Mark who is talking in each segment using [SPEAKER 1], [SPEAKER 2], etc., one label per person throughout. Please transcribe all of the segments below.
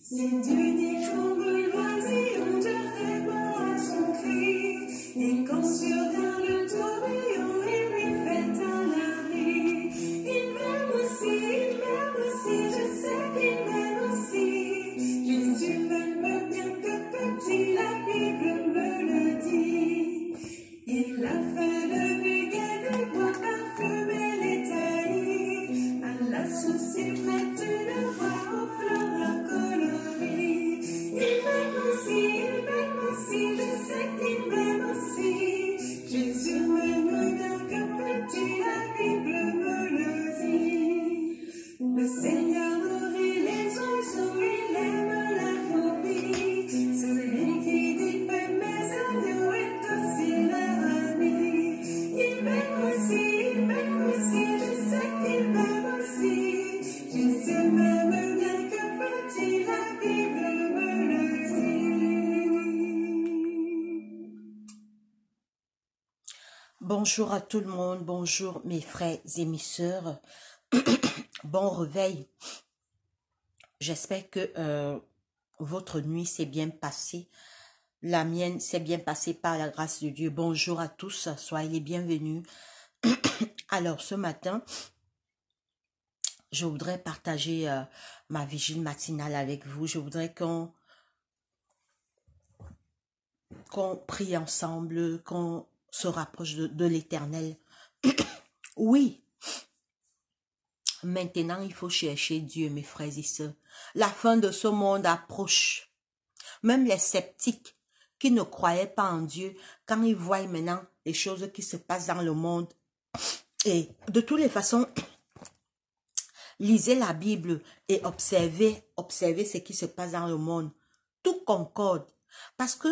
[SPEAKER 1] Si Dieu dit tombe, vas-y, on te répond à son cri. Et quand survient le tourbillon, il lui fait un abri. Il m'aime aussi, je sais qu'il m'aime aussi. Jésus m'aime bien que petit, la Bible me le dit. Il a fait le béguet de bois parfumé les taillis. À la sauce, il met une voix aux fleurs coloris. Il m'aime aussi, je sais qu'il m'aime aussi. Jésus m'aime bien que petit, la Bible me le dit. Le Seigneur nourrit les oiseaux, il aime la fourmi. Celui qui dit paix mes agneaux est aussi leur ami. Il m'aime aussi, je sais qu'il m'aime aussi. Jésus m'aime bien que petit, la Bible me le dit.
[SPEAKER 2] Bonjour à tout le monde, bonjour mes frères et mes sœurs. Bon réveil. J'espère que votre nuit s'est bien passée. La mienne s'est bien passée par la grâce de Dieu. Bonjour à tous, soyez les bienvenus. Alors ce matin, je voudrais partager ma vigile matinale avec vous. Je voudrais qu'on prie ensemble, qu'on se rapproche de l'Éternel. Oui. Maintenant, il faut chercher Dieu, mes frères et sœurs. La fin de ce monde approche. Même les sceptiques qui ne croyaient pas en Dieu, quand ils voient maintenant les choses qui se passent dans le monde, et de toutes les façons, lisez la Bible et observez ce qui se passe dans le monde. Tout concorde. Parce que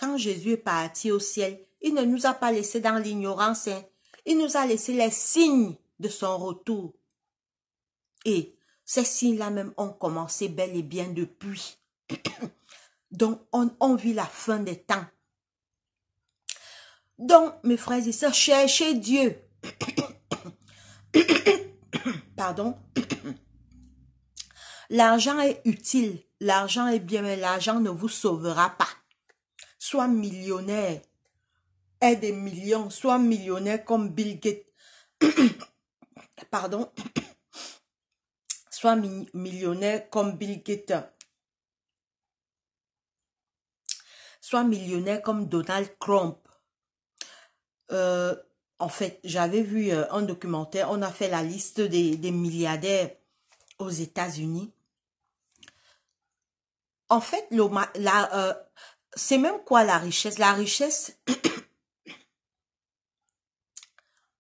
[SPEAKER 2] quand Jésus est parti au ciel, il ne nous a pas laissé dans l'ignorance. Il nous a laissé les signes de son retour. Et ces signes-là même ont commencé bel et bien depuis. Donc, on vit la fin des temps. Donc, mes frères et sœurs, cherchez Dieu. Pardon. L'argent est utile. L'argent est bien, mais l'argent ne vous sauvera pas. Sois millionnaire. Aie des millions. Sois millionnaire comme Bill Gates. Pardon. Sois millionnaire comme Bill Gates. Sois millionnaire comme Donald Trump. En fait, j'avais vu un documentaire, on a fait la liste des milliardaires aux États-Unis. En fait, c'est même quoi la richesse? La richesse,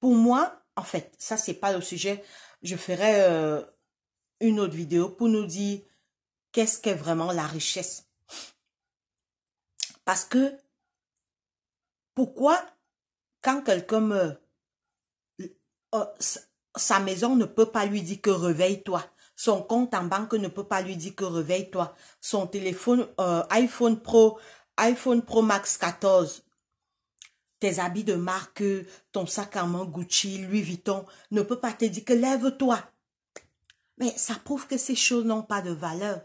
[SPEAKER 2] pour moi, en fait, ça c'est pas le sujet. Je ferai une autre vidéo pour nous dire qu'est-ce qu'est vraiment la richesse. Parce que, pourquoi, quand quelqu'un meurt, sa maison ne peut pas lui dire que réveille-toi. Son compte en banque ne peut pas lui dire que réveille-toi. Son téléphone iPhone Pro Max 14, tes habits de marque, ton sac à main Gucci, Louis Vuitton, ne peut pas te dire que lève-toi. Mais ça prouve que ces choses n'ont pas de valeur.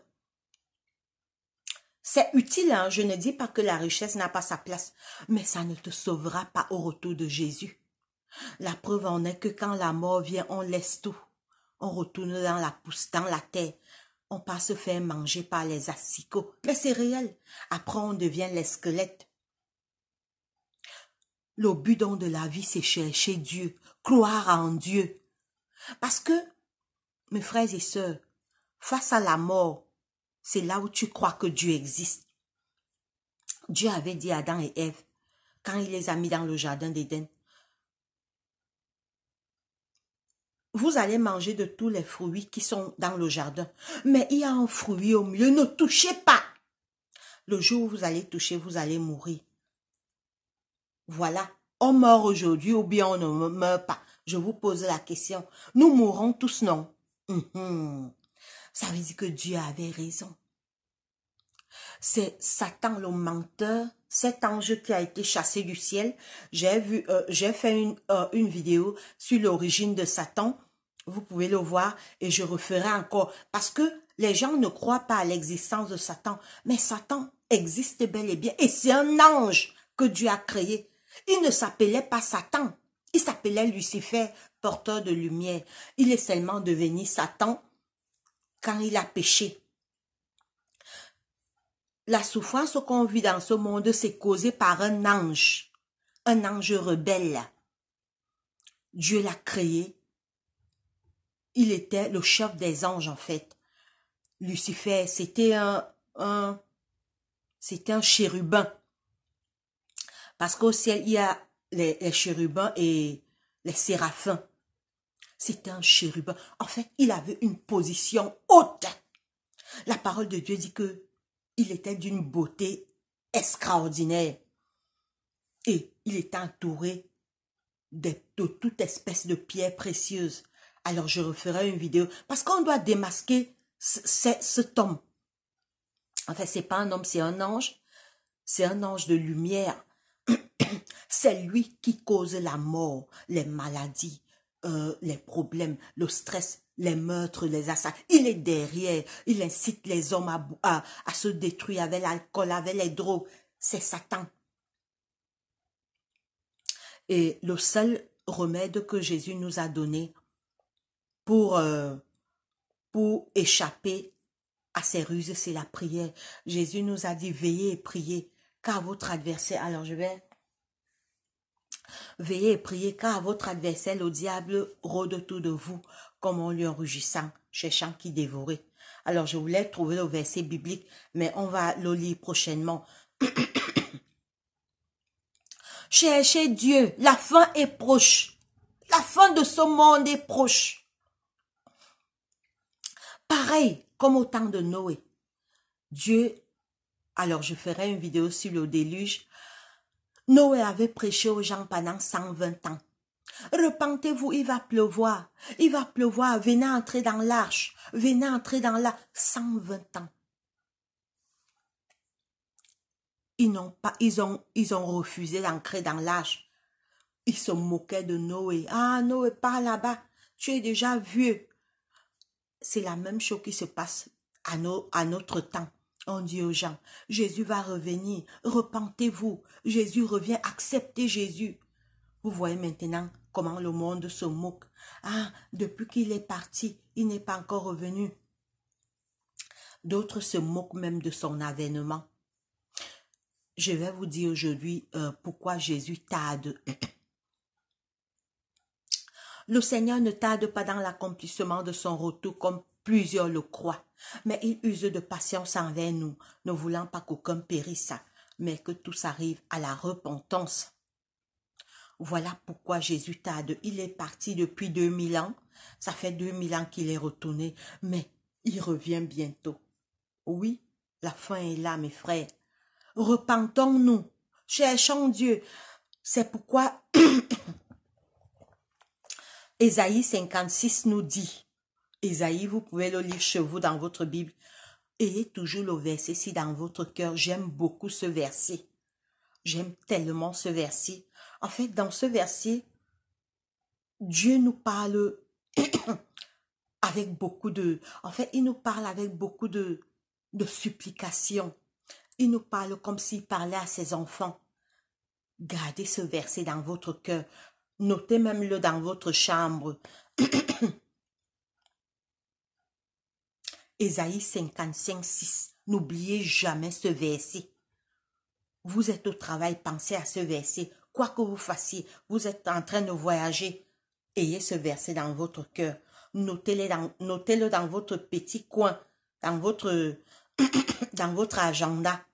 [SPEAKER 2] C'est utile, hein? Je ne dis pas que la richesse n'a pas sa place, mais ça ne te sauvera pas au retour de Jésus. La preuve en est que quand la mort vient, on laisse tout. On retourne dans la pousse, dans la terre. On part se faire manger par les asticots. Mais c'est réel. Après, on devient les squelettes. Le but donc de la vie, c'est chercher Dieu, croire en Dieu. Parce que, mes frères et sœurs, face à la mort, c'est là où tu crois que Dieu existe. Dieu avait dit à Adam et Ève, quand il les a mis dans le jardin d'Éden, vous allez manger de tous les fruits qui sont dans le jardin, mais il y a un fruit au milieu, ne touchez pas. Le jour où vous allez toucher, vous allez mourir. Voilà, on meurt aujourd'hui ou bien on ne meurt pas. Je vous pose la question, nous mourrons tous, non? Ça veut dire que Dieu avait raison. C'est Satan le menteur, cet ange qui a été chassé du ciel. J'ai fait une vidéo sur l'origine de Satan. Vous pouvez le voir et je referai encore. Parce que les gens ne croient pas à l'existence de Satan. Mais Satan existe bel et bien. Et c'est un ange que Dieu a créé. Il ne s'appelait pas Satan. Il s'appelait Lucifer, porteur de lumière. Il est seulement devenu Satan quand il a péché. La souffrance qu'on vit dans ce monde, c'est causé par un ange rebelle. Dieu l'a créé. Il était le chef des anges, en fait. Lucifer, c'était un chérubin. Parce qu'au ciel, il y a les chérubins et les séraphins. C'était un chérubin. En fait, il avait une position haute. La parole de Dieu dit que il était d'une beauté extraordinaire. Et il était entouré de toute espèce de pierres précieuses. Alors, je referai une vidéo. Parce qu'on doit démasquer cet homme. En fait, c'est pas un homme, c'est un ange. C'est un ange de lumière. C'est lui qui cause la mort, les maladies, les problèmes, le stress, les meurtres, les assassinats. Il est derrière. Il incite les hommes à se détruire avec l'alcool, avec les drogues. C'est Satan. Et le seul remède que Jésus nous a donné pour échapper à ces ruses, c'est la prière. Jésus nous a dit, veillez et priez, car votre adversaire... Alors, je vais... Veillez et priez, car votre adversaire, le diable, rôde autour de vous, comme un lion rugissant, cherchant qui dévorer. Alors, je voulais trouver le verset biblique, mais on va le lire prochainement. Cherchez Dieu, la fin est proche. La fin de ce monde est proche. Pareil, comme au temps de Noé. Dieu, alors je ferai une vidéo sur le déluge. Noé avait prêché aux gens pendant 120 ans. Repentez-vous, il va pleuvoir. Il va pleuvoir. Venez entrer dans l'arche. Venez entrer dans l'arche. 120 ans. Ils ont refusé d'entrer dans l'âge. Ils se moquaient de Noé. Ah, Noé, pas là-bas. Tu es déjà vieux. C'est la même chose qui se passe à notre temps. On dit aux gens, Jésus va revenir. Repentez-vous. Jésus revient. Acceptez Jésus. Vous voyez maintenant comment le monde se moque. Ah, depuis qu'il est parti, il n'est pas encore revenu. D'autres se moquent même de son avènement. Je vais vous dire aujourd'hui pourquoi Jésus tarde. Le Seigneur ne tarde pas dans l'accomplissement de son retour comme plusieurs le croient, mais il use de patience envers nous, ne voulant pas qu'aucun périsse, mais que tous arrivent à la repentance. Voilà pourquoi Jésus tarde. Il est parti depuis 2000 ans. Ça fait 2000 ans qu'il est retourné, mais il revient bientôt. Oui, la fin est là, mes frères. Repentons-nous, cherchons Dieu. C'est pourquoi Ésaïe 56 nous dit, Ésaïe, vous pouvez le lire chez vous dans votre Bible, ayez toujours le verset-ci dans votre cœur. J'aime beaucoup ce verset. J'aime tellement ce verset. En fait, dans ce verset, Dieu nous parle avec beaucoup de... En fait, il nous parle avec beaucoup de supplications. Il nous parle comme s'il parlait à ses enfants. Gardez ce verset dans votre cœur. Notez même-le dans votre chambre. Ésaïe 55, 6. N'oubliez jamais ce verset. Vous êtes au travail, pensez à ce verset. Quoi que vous fassiez, vous êtes en train de voyager. Ayez ce verset dans votre cœur. Notez-le dans votre petit coin, dans votre agenda.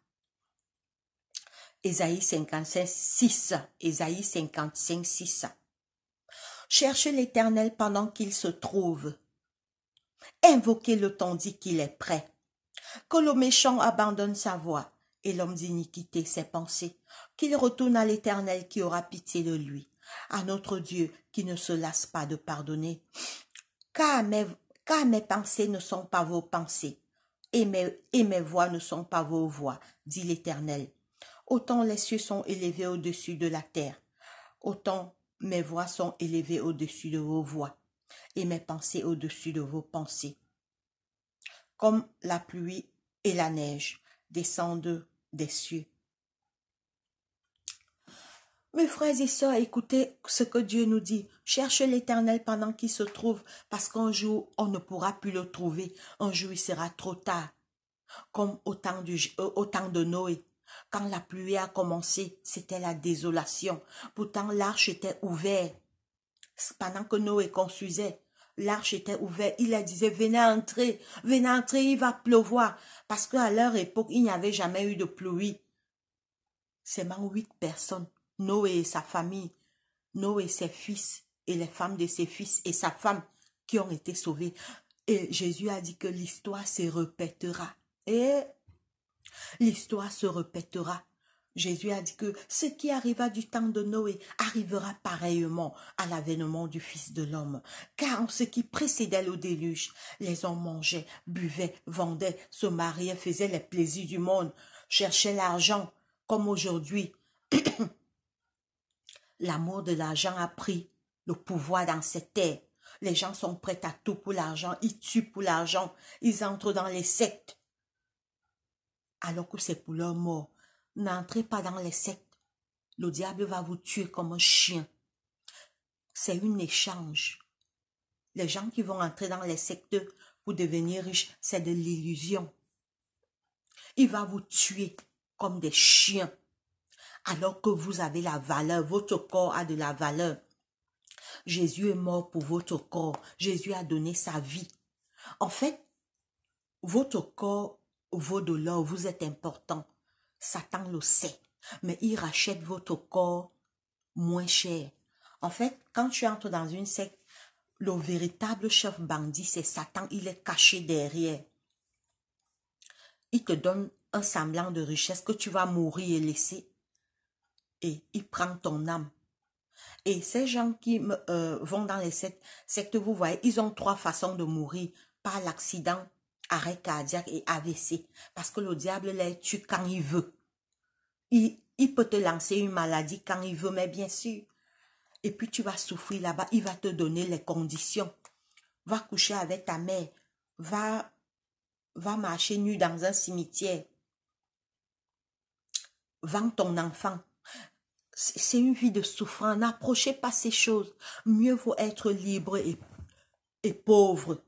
[SPEAKER 2] Ésaïe 55, 6. Ésaïe 55, 6. Cherchez l'Éternel pendant qu'il se trouve. Invoquez-le tandis qu'il est prêt. Que le méchant abandonne sa voie et l'homme d'iniquité ses pensées. Qu'il retourne à l'Éternel qui aura pitié de lui. À notre Dieu qui ne se lasse pas de pardonner. Car mes pensées ne sont pas vos pensées. et mes voix ne sont pas vos voix, dit l'Éternel. Autant les cieux sont élevés au-dessus de la terre, autant mes voix sont élevées au-dessus de vos voix, et mes pensées au-dessus de vos pensées. Comme la pluie et la neige descendent des cieux. Mes frères et sœurs, écoutez ce que Dieu nous dit. Cherchez l'Éternel pendant qu'il se trouve, parce qu'un jour, on ne pourra plus le trouver. Un jour, il sera trop tard. Comme au temps de Noé. Quand la pluie a commencé, c'était la désolation. Pourtant, l'arche était ouverte. Pendant que Noé construisait, l'arche était ouverte. Il leur disait, venez entrer, il va pleuvoir. Parce qu'à leur époque, il n'y avait jamais eu de pluie. Seulement 8 personnes. Noé et sa famille, Noé et ses fils, et les femmes de ses fils et sa femme qui ont été sauvés. Et Jésus a dit que l'histoire se répétera. Et l'histoire se répétera. Jésus a dit que ce qui arriva du temps de Noé arrivera pareillement à l'avènement du Fils de l'homme. Car en ce qui précédait le déluge, les hommes mangeaient, buvaient, vendaient, se mariaient, faisaient les plaisirs du monde, cherchaient l'argent, comme aujourd'hui. L'amour de l'argent a pris le pouvoir dans cette terre. Les gens sont prêts à tout pour l'argent. Ils tuent pour l'argent. Ils entrent dans les sectes. Alors que c'est pour leur mort. N'entrez pas dans les sectes. Le diable va vous tuer comme un chien. C'est un échange. Les gens qui vont entrer dans les sectes pour devenir riches, c'est de l'illusion. Il va vous tuer comme des chiens. Alors que vous avez la valeur, votre corps a de la valeur. Jésus est mort pour votre corps. Jésus a donné sa vie. En fait, votre corps vaut de l'or, vous êtes important. Satan le sait, mais il rachète votre corps moins cher. En fait, quand tu entres dans une secte, le véritable chef bandit, c'est Satan, il est caché derrière. Il te donne un semblant de richesse que tu vas mourir et laisser. Et il prend ton âme. Et ces gens qui vont dans les sectes, vous voyez, ils ont 3 façons de mourir. Par l'accident, arrêt cardiaque et AVC. Parce que le diable les tue quand il veut. Il peut te lancer une maladie quand il veut, mais bien sûr. Et puis tu vas souffrir là-bas, il va te donner les conditions. Va coucher avec ta mère. Va marcher nu dans un cimetière. Vends ton enfant. C'est une vie de souffrance. N'approchez pas ces choses. Mieux vaut être libre et pauvre.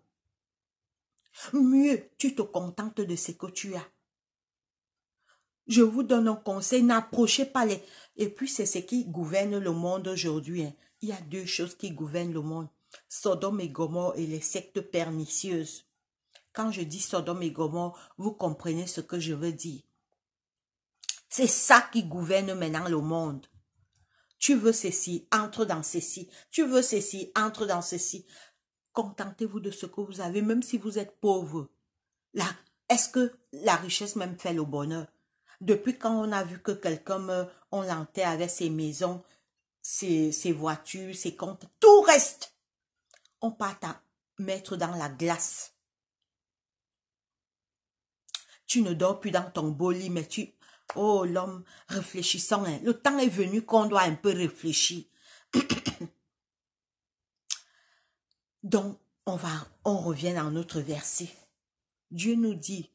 [SPEAKER 2] Mieux, tu te contentes de ce que tu as. Je vous donne un conseil, n'approchez pas les... Et puis, c'est ce qui gouverne le monde aujourd'hui. Il y a 2 choses qui gouvernent le monde. Sodome et Gomorrhe et les sectes pernicieuses. Quand je dis Sodome et Gomorrhe, vous comprenez ce que je veux dire. C'est ça qui gouverne maintenant le monde. Tu veux ceci, entre dans ceci. Tu veux ceci, entre dans ceci. Contentez-vous de ce que vous avez, même si vous êtes pauvre. Là, est-ce que la richesse même fait le bonheur? Depuis quand on a vu que quelqu'un, on l'enterre avec ses maisons, ses voitures, ses comptes, tout reste. On part à mettre dans la glace. Tu ne dors plus dans ton beau lit, mais tu... Oh, l'homme, réfléchissons. Hein. Le temps est venu qu'on doit un peu réfléchir. Donc, on revient dans notre verset. Dieu nous dit,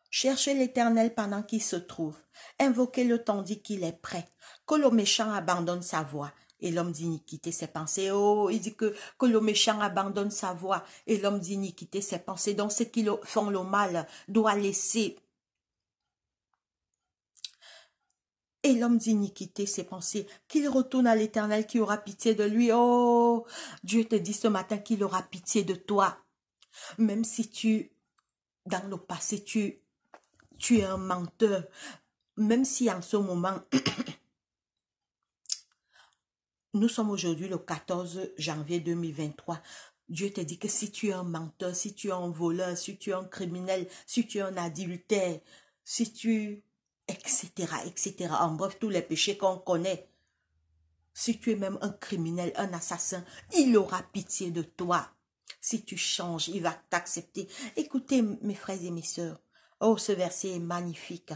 [SPEAKER 2] cherchez l'Éternel pendant qu'il se trouve. Invoquez-le tandis qu'il est prêt. Que le méchant abandonne sa voie et l'homme d'iniquité ses pensées. Oh, il dit que le méchant abandonne sa voie et l'homme d'iniquité ses pensées. Donc, ceux qui font le mal doivent laisser. Et l'homme d'iniquité ses pensées, qu'il retourne à l'Éternel qui aura pitié de lui. Oh, Dieu te dit ce matin qu'il aura pitié de toi. Même si dans le passé, tu es un menteur. Même si en ce moment, nous sommes aujourd'hui le 14 janvier 2023. Dieu te dit que si tu es un menteur, si tu es un voleur, si tu es un criminel, si tu es un adultère, si tu... etc., etc. En bref, tous les péchés qu'on connaît. Si tu es même un criminel, un assassin, il aura pitié de toi. Si tu changes, il va t'accepter. Écoutez, mes frères et mes sœurs. Oh, ce verset est magnifique.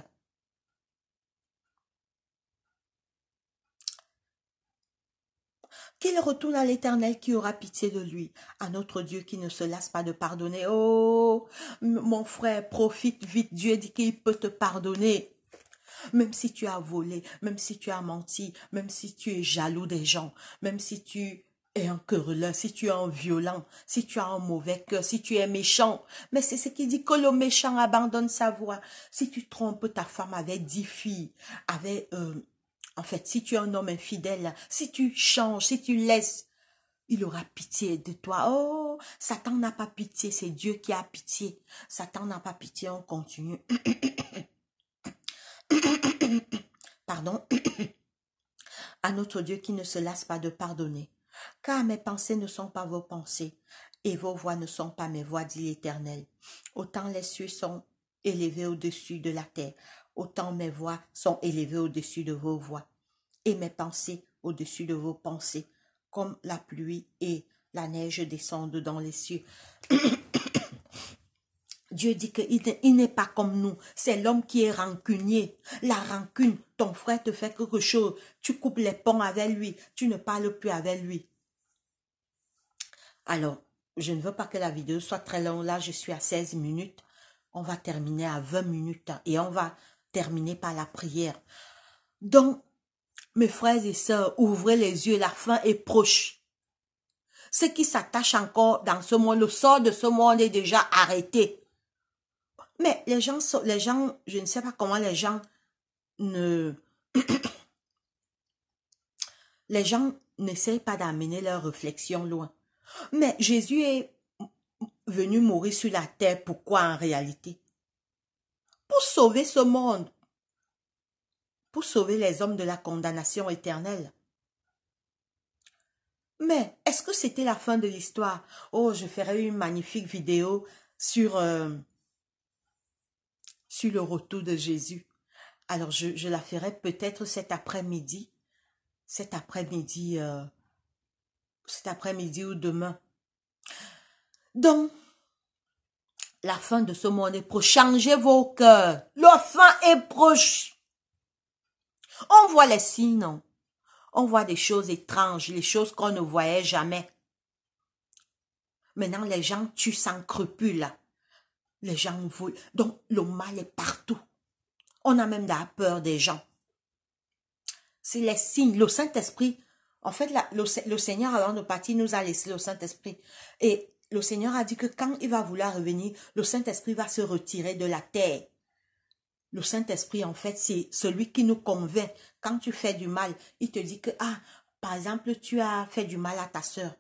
[SPEAKER 2] Qu'il retourne à l'Éternel qui aura pitié de lui, à notre Dieu qui ne se lasse pas de pardonner. Oh, mon frère, profite vite. Dieu dit qu'il peut te pardonner. Même si tu as volé, même si tu as menti, même si tu es jaloux des gens, même si tu es un querelleur, si tu es un violent, si tu as un mauvais cœur, si tu es méchant. Mais c'est ce qui dit que le méchant abandonne sa voie. Si tu trompes ta femme avec 10 filles, avec... en fait, si tu es un homme infidèle, si tu changes, si tu laisses, il aura pitié de toi. Oh, Satan n'a pas pitié, c'est Dieu qui a pitié. Satan n'a pas pitié, on continue. Pardon. À notre Dieu qui ne se lasse pas de pardonner. Car mes pensées ne sont pas vos pensées, et vos voix ne sont pas mes voix, dit l'Éternel. Autant les cieux sont élevés au-dessus de la terre, autant mes voix sont élevées au-dessus de vos voix, et mes pensées au-dessus de vos pensées, comme la pluie et la neige descendent dans les cieux. Dieu dit qu'il n'est pas comme nous. C'est l'homme qui est rancunier. La rancune, ton frère te fait quelque chose. Tu coupes les ponts avec lui. Tu ne parles plus avec lui. Alors, je ne veux pas que la vidéo soit très longue. Là, je suis à 16 minutes. On va terminer à 20 minutes. Et on va terminer par la prière. Donc, mes frères et sœurs, ouvrez les yeux. La fin est proche. Ce qui s'attache encore dans ce monde, le sort de ce monde est déjà arrêté. Mais les gens, je ne sais pas comment les gens n'essayent pas d'amener leur réflexion loin. Mais Jésus est venu mourir sur la terre. Pourquoi en réalité? Pour sauver ce monde. Pour sauver les hommes de la condamnation éternelle. Mais est-ce que c'était la fin de l'histoire? Oh, je ferai une magnifique vidéo sur le retour de Jésus. Alors, je la ferai peut-être cet après-midi. Cet après-midi ou demain. Donc, la fin de ce monde est proche. Changez vos cœurs. La fin est proche. On voit les signes, non? On voit des choses étranges, les choses qu'on ne voyait jamais. Maintenant, les gens tuent sans scrupule. Les gens volent. Donc, le mal est partout. On a même de la peur des gens. C'est les signes. Le Saint-Esprit, en fait, le Seigneur, avant de partir, nous a laissé le Saint-Esprit. Et le Seigneur a dit que quand il va vouloir revenir, le Saint-Esprit va se retirer de la terre. Le Saint-Esprit, en fait, c'est celui qui nous convainc. Quand tu fais du mal, il te dit que, par exemple, tu as fait du mal à ta sœur.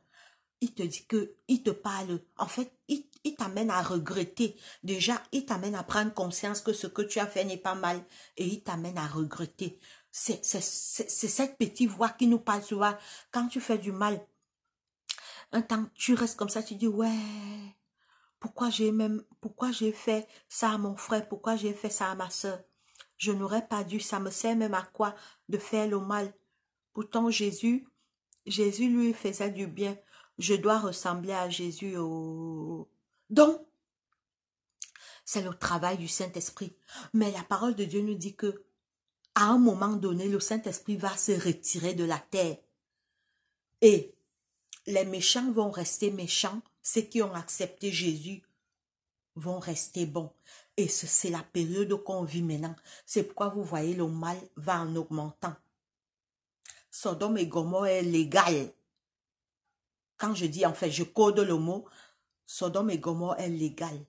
[SPEAKER 2] Il te dit que, il te parle. En fait, il t'amène à regretter. Déjà, il t'amène à prendre conscience que ce que tu as fait n'est pas mal. Et il t'amène à regretter. C'est cette petite voix qui nous parle souvent. Quand tu fais du mal, un temps, tu restes comme ça, tu dis, ouais, pourquoi j'ai fait ça à mon frère, pourquoi j'ai fait ça à ma soeur? Je n'aurais pas dû, ça me sert même à quoi de faire le mal? Pourtant, Jésus lui faisait du bien. Je dois ressembler à Jésus. Oh. Donc, c'est le travail du Saint-Esprit. Mais la parole de Dieu nous dit que à un moment donné, le Saint-Esprit va se retirer de la terre. Et les méchants vont rester méchants. Ceux qui ont accepté Jésus vont rester bons. Et c'est la période qu'on vit maintenant. C'est pourquoi vous voyez le mal va en augmentant. Sodome et Gomorrhe est légal. Quand je dis, en fait, je code le mot, Sodome et Gomorrhe est légal.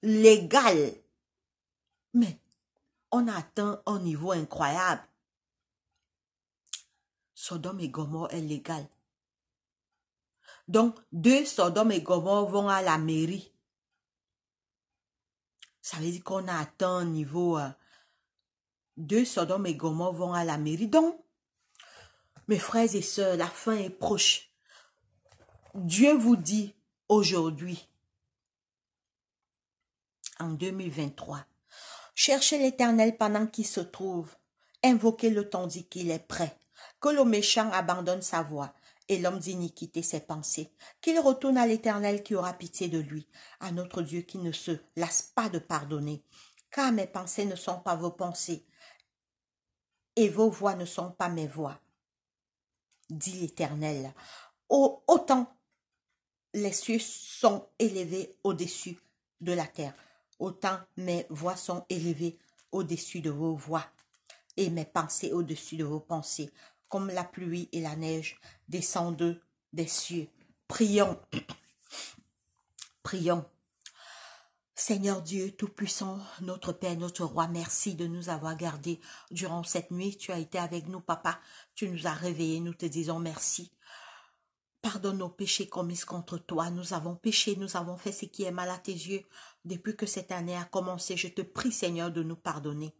[SPEAKER 2] Légal. Mais on a atteint un niveau incroyable. Sodome et Gomorrhe est légal. Donc, 2 Sodome et Gomorrhe vont à la mairie. Ça veut dire qu'on a atteint un niveau... 2 Sodome et Gomorrhe vont à la mairie. Donc, mes frères et sœurs, la fin est proche. Dieu vous dit aujourd'hui, en 2023, cherchez l'Éternel pendant qu'il se trouve. Invoquez-le tandis qu'il est prêt. Que le méchant abandonne sa voie et l'homme d'iniquité ses pensées. Qu'il retourne à l'Éternel qui aura pitié de lui, à notre Dieu qui ne se lasse pas de pardonner. Car mes pensées ne sont pas vos pensées, et vos voix ne sont pas mes voix, dit l'Éternel. Autant les cieux sont élevés au-dessus de la terre, autant mes voix sont élevées au-dessus de vos voix, et mes pensées au-dessus de vos pensées, comme la pluie et la neige descendent des cieux. Prions, prions. Seigneur Dieu Tout-Puissant, notre Père, notre Roi, merci de nous avoir gardés durant cette nuit. Tu as été avec nous, Papa. Tu nous as réveillés, nous te disons merci. Pardonne nos péchés commis contre toi. Nous avons péché, nous avons fait ce qui est mal à tes yeux. Depuis que cette année a commencé, je te prie, Seigneur, de nous pardonner.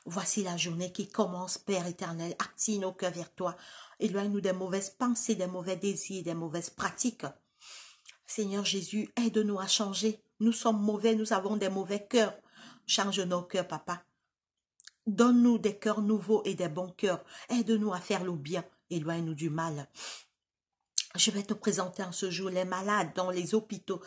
[SPEAKER 2] Voici la journée qui commence, Père éternel. Active nos cœurs vers toi. Éloigne-nous des mauvaises pensées, des mauvais désirs, des mauvaises pratiques. Seigneur Jésus, aide-nous à changer. Nous sommes mauvais, nous avons des mauvais cœurs. Change nos cœurs, Papa. Donne-nous des cœurs nouveaux et des bons cœurs. Aide-nous à faire le bien. Éloigne-nous du mal. Je vais te présenter en ce jour les malades dans les hôpitaux.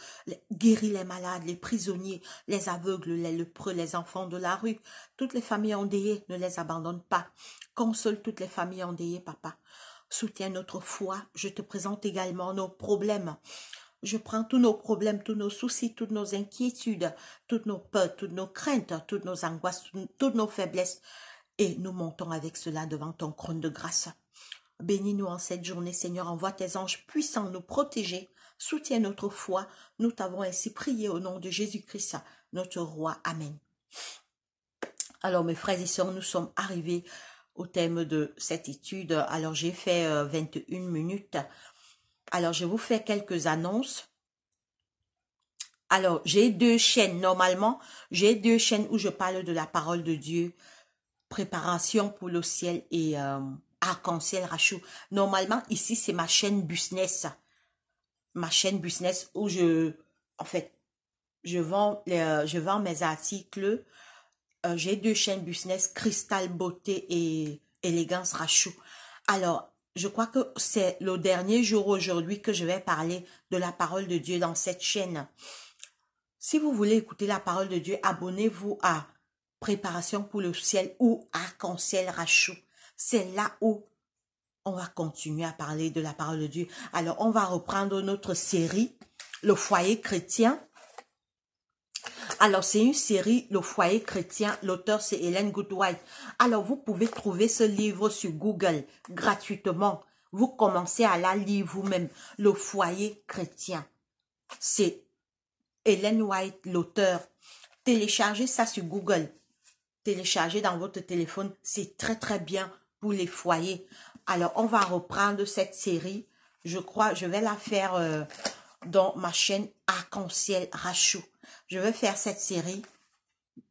[SPEAKER 2] Guéris les malades, les prisonniers, les aveugles, les lépreux, les enfants de la rue. Toutes les familles endeuillées, ne les abandonne pas. Console toutes les familles endeuillées, Papa. Soutiens notre foi. Je te présente également nos problèmes. Je prends tous nos problèmes, tous nos soucis, toutes nos inquiétudes, toutes nos peurs, toutes nos craintes, toutes nos angoisses, toutes nos faiblesses. Et nous montons avec cela devant ton trône de grâce. Bénis-nous en cette journée, Seigneur. Envoie tes anges puissants nous protéger. Soutiens notre foi. Nous t'avons ainsi prié au nom de Jésus-Christ, notre Roi. Amen. Alors, mes frères et sœurs, nous sommes arrivés au thème de cette étude. Alors, j'ai fait 21 minutes. Alors, je vous fais quelques annonces. Alors, j'ai 2 chaînes. Normalement, j'ai 2 chaînes où je parle de la parole de Dieu. Préparation pour le ciel et arc-en-ciel Rachou. Normalement, ici, c'est ma chaîne business. Ma chaîne business où je vends mes articles. J'ai 2 chaînes business, Cristal Beauté et Élégance Rachou. Alors, je crois que c'est le dernier jour aujourd'hui que je vais parler de la parole de Dieu dans cette chaîne. Si vous voulez écouter la parole de Dieu, abonnez-vous à Préparation pour le ciel ou Arc-en-ciel Rachou. C'est là où on va continuer à parler de la parole de Dieu. Alors, on va reprendre notre série, Le foyer chrétien. Alors, c'est une série, Le foyer chrétien. L'auteur, c'est Ellen G. White. Alors, vous pouvez trouver ce livre sur Google gratuitement. Vous commencez à la lire vous-même. Le foyer chrétien. C'est Ellen White, l'auteur. Téléchargez ça sur Google. Téléchargez dans votre téléphone. C'est très, très bien pour les foyers. Alors, on va reprendre cette série. Je crois, je vais la faire dans ma chaîne Arc-en-ciel Rachou. Je vais faire cette série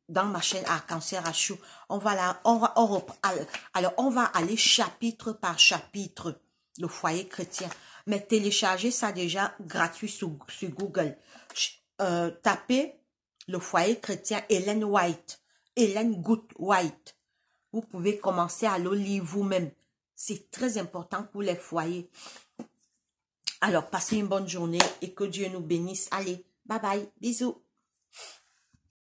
[SPEAKER 2] dans ma chaîne Arc-en-ciel Rachou. On va aller chapitre par chapitre, le foyer chrétien. Mais téléchargez ça déjà gratuit sur Google. Tapez le foyer chrétien Ellen White, Ellen Good White. Vous pouvez commencer à le lire vous-même. C'est très important pour les foyers. Alors, passez une bonne journée et que Dieu nous bénisse. Allez, bye bye, bisous.